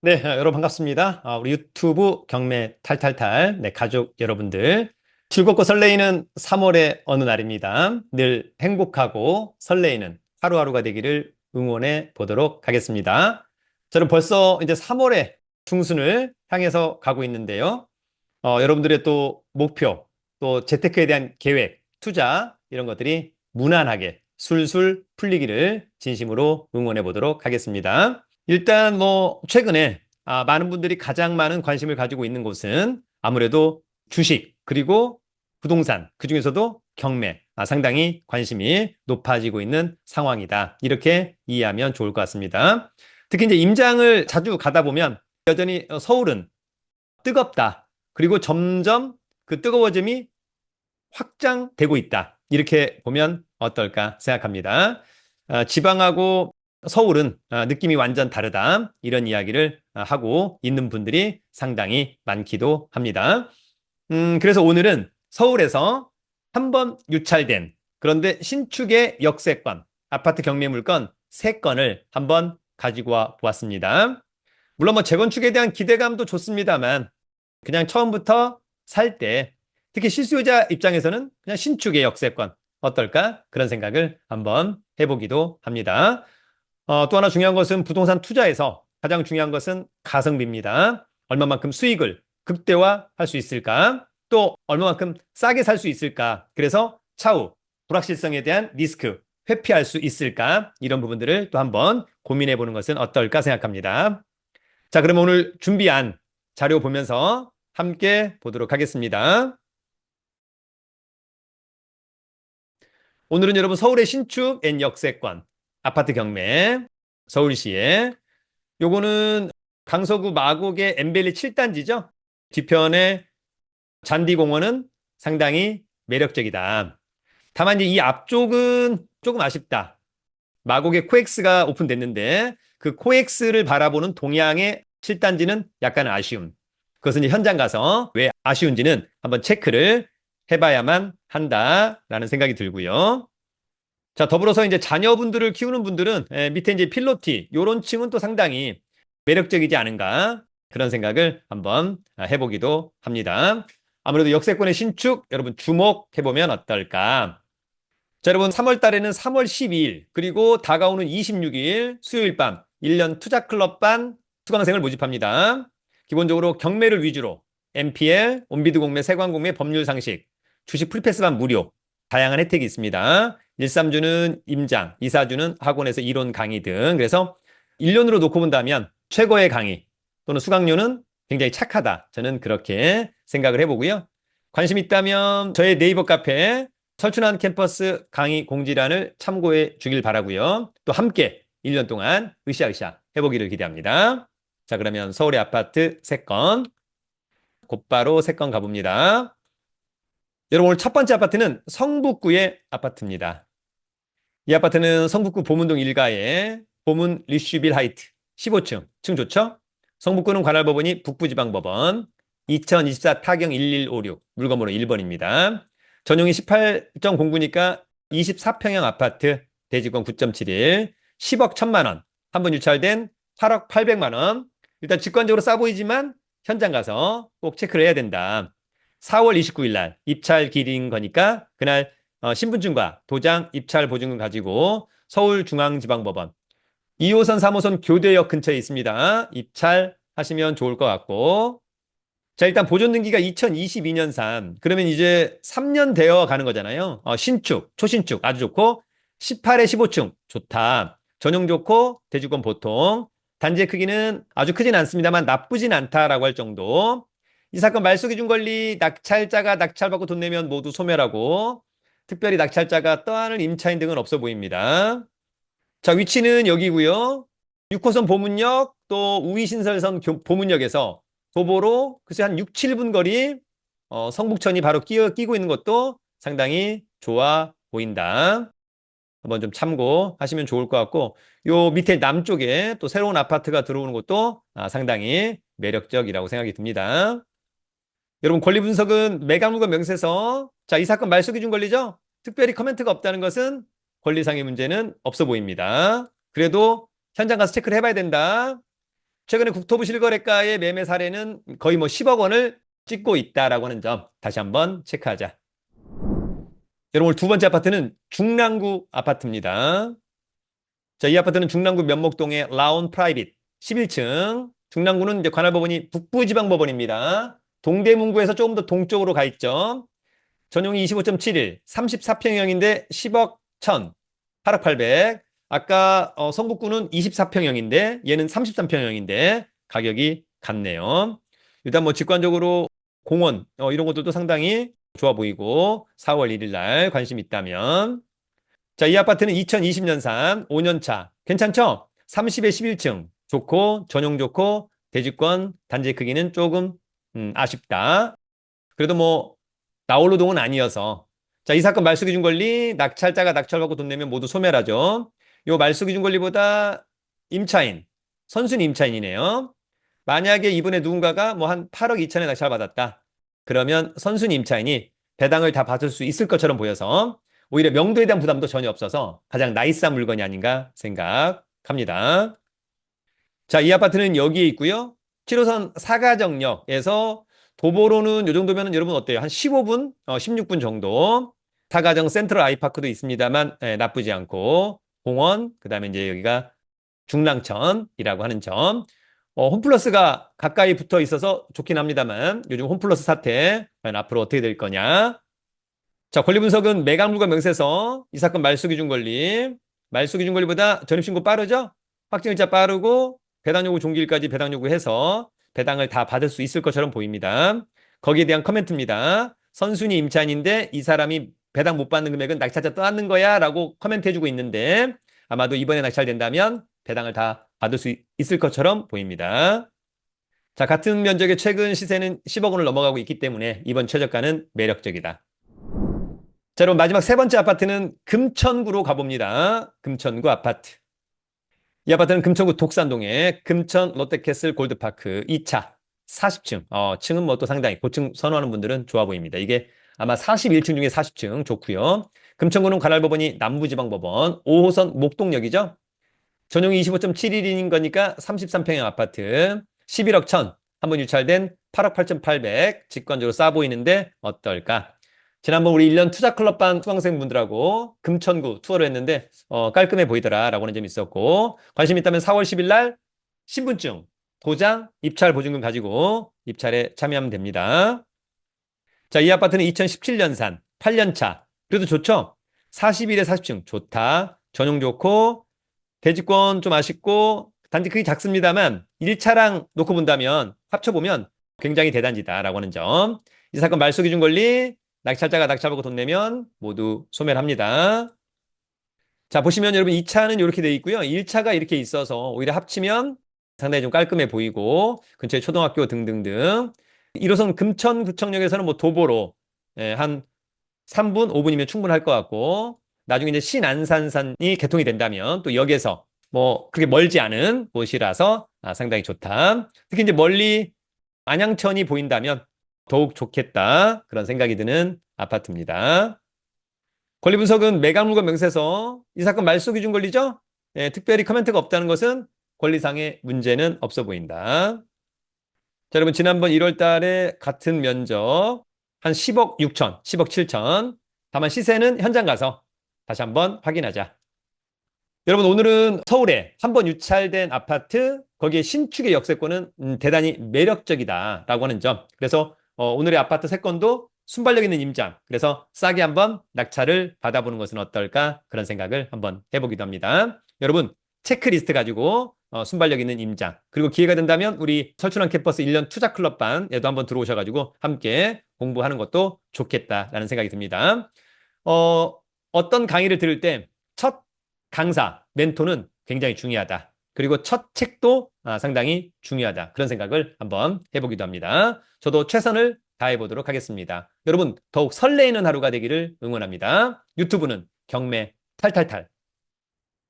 네, 여러분 반갑습니다. 우리 유튜브 경매 탈탈탈, 네, 가족 여러분들. 즐겁고 설레이는 3월의 어느 날입니다. 늘 행복하고 설레이는 하루하루가 되기를 응원해 보도록 하겠습니다. 저는 벌써 이제 3월의 중순을 향해서 가고 있는데요. 여러분들의 또 목표, 또 재테크에 대한 계획, 투자, 이런 것들이 무난하게 술술 풀리기를 진심으로 응원해 보도록 하겠습니다. 일단 뭐 최근에 많은 분들이 가장 많은 관심을 가지고 있는 곳은 아무래도 주식 그리고 부동산 그중에서도 경매 상당히 관심이 높아지고 있는 상황이다. 이렇게 이해하면 좋을 것 같습니다. 특히 이제 임장을 자주 가다 보면 여전히 서울은 뜨겁다. 그리고 점점 그 뜨거워짐이 확장되고 있다. 이렇게 보면 어떨까 생각합니다. 지방하고 서울은 느낌이 완전 다르다. 이런 이야기를 하고 있는 분들이 상당히 많기도 합니다. 그래서 오늘은 서울에서 한 번 유찰된 그런데 신축의 역세권, 아파트 경매 물건 3건을 한번 가지고 와 보았습니다. 물론 뭐 재건축에 대한 기대감도 좋습니다만 그냥 처음부터 살 때 특히 실수요자 입장에서는 그냥 신축의 역세권 어떨까? 그런 생각을 한번 해보기도 합니다. 또 하나 중요한 것은 부동산 투자에서 가장 중요한 것은 가성비입니다. 얼마만큼 수익을 극대화할 수 있을까? 또 얼마만큼 싸게 살 수 있을까? 그래서 차후 불확실성에 대한 리스크 회피할 수 있을까? 이런 부분들을 또 한번 고민해 보는 것은 어떨까 생각합니다. 자, 그럼 오늘 준비한 자료 보면서 함께 보도록 하겠습니다. 오늘은 여러분 서울의 신축 앤 역세권 아파트 경매 서울시에 요거는 강서구 마곡의 엠벨리 7단지죠. 뒤편에 잔디공원은 상당히 매력적이다. 다만 이제 이 앞쪽은 조금 아쉽다. 마곡에 코엑스가 오픈됐는데 그 코엑스를 바라보는 동향의 7단지는 약간 아쉬움. 그것은 이제 현장 가서 왜 아쉬운지는 한번 체크를 해봐야만 한다라는 생각이 들고요. 자, 더불어서 이제 자녀분들을 키우는 분들은 밑에 이제 필로티 요런 층은 또 상당히 매력적이지 않은가 그런 생각을 한번 해보기도 합니다. 아무래도 역세권의 신축 여러분 주목해보면 어떨까? 자, 여러분 3월 달에는 3월 12일 그리고 다가오는 26일 수요일 밤 1년 투자클럽반 수강생을 모집합니다. 기본적으로 경매를 위주로 MPL, 온비드 공매, 세관 공매, 법률 상식, 주식 풀패스반 무료 다양한 혜택이 있습니다. 1, 3주는 임장, 2, 4주는 학원에서 이론 강의 등 그래서 1년으로 놓고 본다면 최고의 강의 또는 수강료는 굉장히 착하다. 저는 그렇게 생각을 해보고요. 관심 있다면 저의 네이버 카페 설춘한 캠퍼스 강의 공지란을 참고해 주길 바라고요. 또 함께 1년 동안 으쌰으쌰 해보기를 기대합니다. 자, 그러면 서울의 아파트 3건 곧바로 3건 가봅니다. 여러분 오늘 첫 번째 아파트는 성북구의 아파트입니다. 이 아파트는 성북구 보문동 1가에 보문 리슈빌 하이트 15층 층 좋죠? 성북구는 관할법원이 북부지방법원 2024 타경 1156 물건번호 1번입니다. 전용이 18.09니까 24평형 아파트 대지권 9.71 10억 1천만 원 한 번 유찰된 8억 8백만 원 일단 직관적으로 싸 보이지만 현장 가서 꼭 체크를 해야 된다. 4월 29일 날 입찰 기일인 거니까 그날 신분증과 도장, 입찰 보증금 가지고 서울중앙지방법원 2호선, 3호선 교대역 근처에 있습니다. 입찰하시면 좋을 것 같고 자, 일단 보존 등기가 2022년산 그러면 이제 3년 되어 가는 거잖아요. 신축, 초신축 아주 좋고 18에 15층 좋다. 전용 좋고 대주권 보통 단지의 크기는 아주 크진 않습니다만 나쁘진 않다라고 할 정도. 이 사건 말소기준 권리 낙찰자가 낙찰받고 돈 내면 모두 소멸하고 특별히 낙찰자가 떠안을 임차인 등은 없어 보입니다. 자, 위치는 여기고요. 6호선 보문역 또 우이신설선 보문역에서 도보로 글쎄 한 6, 7분 거리 성북천이 바로 끼고 있는 것도 상당히 좋아 보인다. 한번 좀 참고하시면 좋을 것 같고 요 밑에 남쪽에 또 새로운 아파트가 들어오는 것도 상당히 매력적이라고 생각이 듭니다. 여러분 권리 분석은 매각물건 명세서 자, 이 사건 말소기준 권리죠? 특별히 코멘트가 없다는 것은 권리상의 문제는 없어 보입니다. 그래도 현장 가서 체크를 해봐야 된다. 최근에 국토부 실거래가의 매매 사례는 거의 뭐 10억 원을 찍고 있다라고 하는 점 다시 한번 체크하자. 여러분, 오늘 두 번째 아파트는 중랑구 아파트입니다. 자, 이 아파트는 중랑구 면목동의 라온 프라이빗 11층. 중랑구는 이제 관할법원이 북부지방법원입니다. 동대문구에서 조금 더 동쪽으로 가 있죠. 전용이 25.71, 34평형인데 10억 1천, 8억 800. 아까 성북구는 24평형인데 얘는 33평형인데 가격이 같네요. 일단 뭐 직관적으로 공원 이런 것들도 상당히 좋아 보이고 4월 1일 날 관심 있다면. 자, 이 아파트는 2020년산 5년차 괜찮죠? 30에 11층 좋고 전용 좋고 대지권 단지 크기는 조금 아쉽다. 그래도 뭐 나홀로동은 아니어서. 자, 이 사건 말소기준 권리 낙찰자가 낙찰받고 돈 내면 모두 소멸하죠. 요 말소기준 권리보다 임차인 선순위 임차인이네요. 만약에 이번에 누군가가 뭐 한 8억 2천에 낙찰받았다. 그러면 선순위 임차인이 배당을 다 받을 수 있을 것처럼 보여서 오히려 명도에 대한 부담도 전혀 없어서 가장 나이스한 물건이 아닌가 생각합니다. 자, 이 아파트는 여기에 있고요. 7호선 사가정역에서 도보로는 이 정도면 여러분 어때요? 한 15분, 16분 정도. 사가정 센트럴 아이파크도 있습니다만 나쁘지 않고 공원, 그다음에 이제 여기가 중랑천이라고 하는 점. 홈플러스가 가까이 붙어 있어서 좋긴 합니다만 요즘 홈플러스 사태 과연 앞으로 어떻게 될 거냐. 자, 권리 분석은 매각물과 명세서, 이 사건 말소기준 권리. 말소기준 권리보다 전입신고 빠르죠? 확정일자 빠르고 배당 요구 종기일까지 배당 요구해서 배당을 다 받을 수 있을 것처럼 보입니다. 거기에 대한 커멘트입니다. 선순위 임차인인데 이 사람이 배당 못 받는 금액은 낙찰자 떠안는 거야 라고 커멘트 해주고 있는데 아마도 이번에 낙찰된다면 배당을 다 받을 수 있을 것처럼 보입니다. 자, 같은 면적의 최근 시세는 10억 원을 넘어가고 있기 때문에 이번 최저가는 매력적이다. 자, 그럼 마지막 세 번째 아파트는 금천구로 가봅니다. 금천구 아파트. 이 아파트는 금천구 독산동에 금천 롯데캐슬 골드파크 2차 40층. 층은 뭐 또 상당히 고층 선호하는 분들은 좋아 보입니다. 이게 아마 41층 중에 40층 좋고요. 금천구는 관할법원이 남부지방법원 5호선 목동역이죠. 전용이 25.71인인 거니까 33평형 아파트 11억 1천. 한번 유찰된 8억 8,800. 직관적으로 싸 보이는데 어떨까? 지난번 우리 1년 투자클럽반 수강생분들하고 금천구 투어를 했는데 깔끔해 보이더라라고 하는 점이 있었고 관심 있다면 4월 10일 날 신분증, 도장, 입찰 보증금 가지고 입찰에 참여하면 됩니다. 자, 이 아파트는 2017년산 8년차. 그래도 좋죠? 41에 40층 좋다. 전용 좋고 대지권 좀 아쉽고 단지 크기 작습니다만 1차랑 놓고 본다면 합쳐보면 굉장히 대단지다라고 하는 점. 이 사건 말소기준 권리 낙찰자가 낙찰받고 돈 내면 모두 소멸합니다. 자, 보시면 여러분 2차는 이렇게 돼 있고요. 1차가 이렇게 있어서 오히려 합치면 상당히 좀 깔끔해 보이고 근처에 초등학교 등등등. 1호선 금천구청역에서는 뭐 도보로 한 3분, 5분이면 충분할 것 같고 나중에 이제 신안산선이 개통이 된다면 또 역에서 뭐 그렇게 멀지 않은 곳이라서 상당히 좋다. 특히 이제 멀리 안양천이 보인다면 더욱 좋겠다. 그런 생각이 드는 아파트입니다. 권리 분석은 매각물과 명세서. 이 사건 말소기준 권리죠? 특별히 커멘트가 없다는 것은 권리상의 문제는 없어 보인다. 자, 여러분 지난번 1월 달에 같은 면적 한 10억 6천, 10억 7천. 다만 시세는 현장 가서 다시 한번 확인하자. 여러분 오늘은 서울에 한 번 유찰된 아파트 거기에 신축의 역세권은 대단히 매력적이다라고 하는 점. 그래서 오늘의 아파트 세 건도 순발력 있는 임장. 그래서 싸게 한번 낙찰을 받아보는 것은 어떨까 그런 생각을 한번 해보기도 합니다. 여러분 체크리스트 가지고 순발력 있는 임장. 그리고 기회가 된다면 우리 설춘환 캠퍼스 1년 투자 클럽반에도 한번 들어오셔가지고 함께 공부하는 것도 좋겠다라는 생각이 듭니다. 어떤 강의를 들을 때 첫 강사, 멘토는 굉장히 중요하다. 그리고 첫 책도 상당히 중요하다. 그런 생각을 한번 해보기도 합니다. 저도 최선을 다해보도록 하겠습니다. 여러분 더욱 설레이는 하루가 되기를 응원합니다. 유튜브는 경매 탈탈탈.